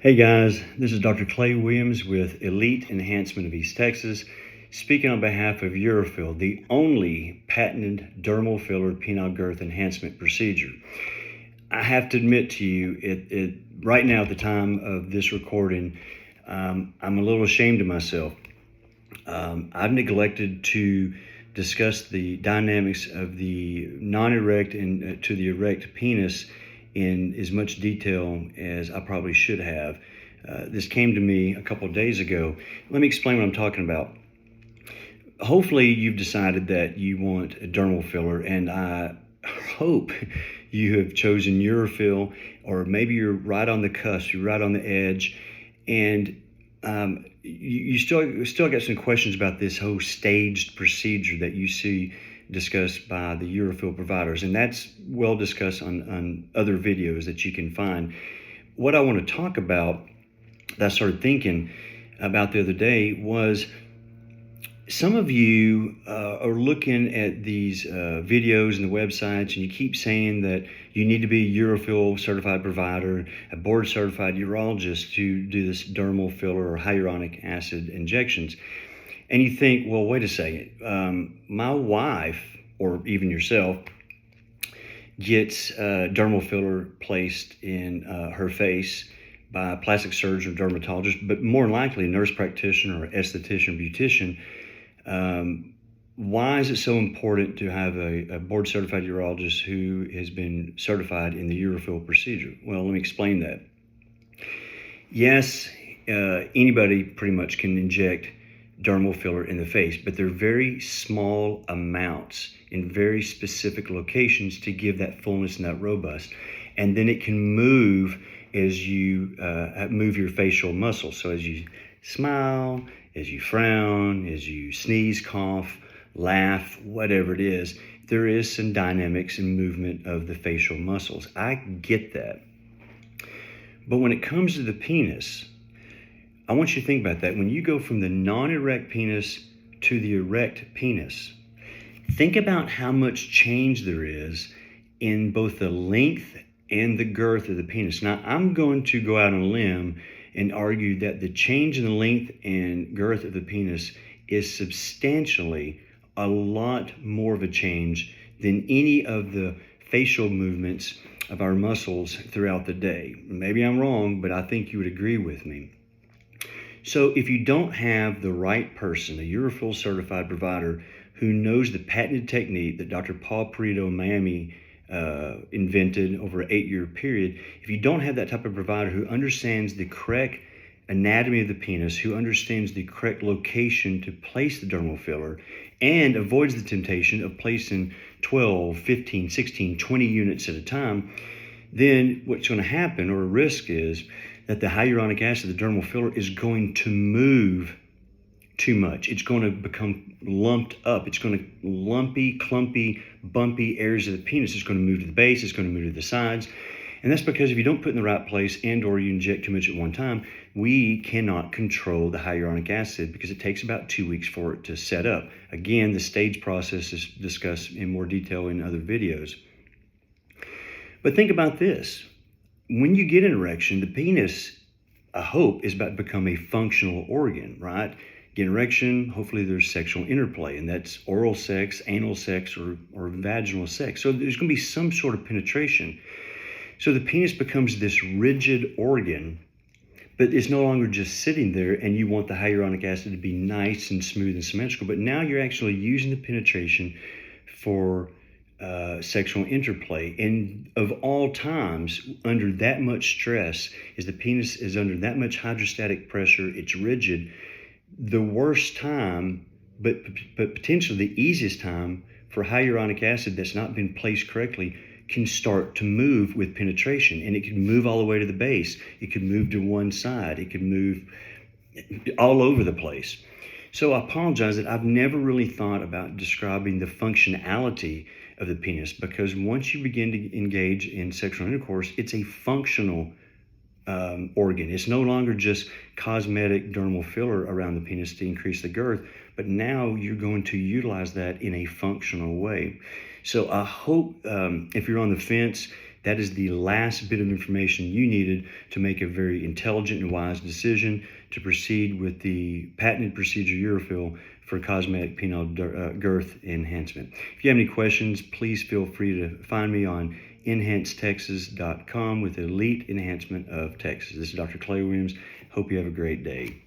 Hey guys, this is Dr. Clay Williams with Elite Enhancement of East Texas, speaking on behalf of UroFill, the only patented dermal filler penile girth enhancement procedure. I have to admit to you, right now at the time of this recording, I'm a little ashamed of myself. I've neglected to discuss the dynamics of the non-erect and to the erect penis in as much detail as I probably should have. This came to me a couple of days ago. Let me explain what I'm talking about. Hopefully you've decided that you want a dermal filler, and I hope you have chosen UroFill, or maybe you're right on the cusp, you're right on the edge, and you still got some questions about this whole staged procedure that you see discussed by the UroFill providers, and that's well discussed on other videos that you can find. What I want to talk about, that I started thinking about the other day, was some of you are looking at these videos and the websites, and you keep saying that you need to be a UroFill certified provider, a board certified urologist to do this dermal filler or hyaluronic acid injections. And you think, well, wait a second, my wife, or even yourself, gets dermal filler placed in her face by a plastic surgeon or dermatologist, but more likely a nurse practitioner or esthetician or beautician. Why is it so important to have a board certified urologist who has been certified in the UroFill procedure? Well, let me explain that. Yes, anybody pretty much can inject dermal filler in the face, but they're very small amounts in very specific locations to give that fullness and that robust. And then it can move as you move your facial muscles. So as you smile, as you frown, as you sneeze, cough, laugh, whatever it is, there is some dynamics and movement of the facial muscles. I get that. But when it comes to the penis, I want you to think about that. When you go from the non-erect penis to the erect penis, think about how much change there is in both the length and the girth of the penis. Now, I'm going to go out on a limb and argue that the change in the length and girth of the penis is substantially a lot more of a change than any of the facial movements of our muscles throughout the day. Maybe I'm wrong, but I think you would agree with me. So if you don't have the right person, a UroFill certified provider who knows the patented technique that Dr. Paul Perito in Miami invented over an 8-year period, if you don't have that type of provider who understands the correct anatomy of the penis, who understands the correct location to place the dermal filler, and avoids the temptation of placing 12, 15, 16, 20 units at a time, then what's going to happen, or a risk, is that the hyaluronic acid, the dermal filler, is going to move too much. It's going to become lumped up. It's going to lumpy, clumpy, bumpy areas of the penis. It's going to move to the base. It's going to move to the sides. And that's because if you don't put it in the right place and or you inject too much at one time, we cannot control the hyaluronic acid because it takes about 2 weeks for it to set up. Again, the stage process is discussed in more detail in other videos. But think about this. When you get an erection, the penis, I hope, is about to become a functional organ, right? Get an erection, hopefully there's sexual interplay, and that's oral sex, anal sex, or vaginal sex. So there's going to be some sort of penetration. So the penis becomes this rigid organ, but it's no longer just sitting there, and you want the hyaluronic acid to be nice and smooth and symmetrical, but now you're actually using the penetration for sexual interplay. And of all times, under that much stress, as the penis is under that much hydrostatic pressure, it's rigid, the worst time, but potentially the easiest time for hyaluronic acid that's not been placed correctly can start to move with penetration. And it can move all the way to the base. It could move to one side. It could move all over the place. So I apologize that I've never really thought about describing the functionality of the penis, because once you begin to engage in sexual intercourse, it's a functional organ. It's no longer just cosmetic dermal filler around the penis to increase the girth, but now you're going to utilize that in a functional way. So I hope if you're on the fence, That is the last bit of information you needed to make a very intelligent and wise decision to proceed with the patented procedure UroFill for cosmetic penile girth enhancement. If you have any questions, please feel free to find me on enhancetexas.com with Elite Enhancement of Texas. This is Dr. Clay Williams. Hope you have a great day.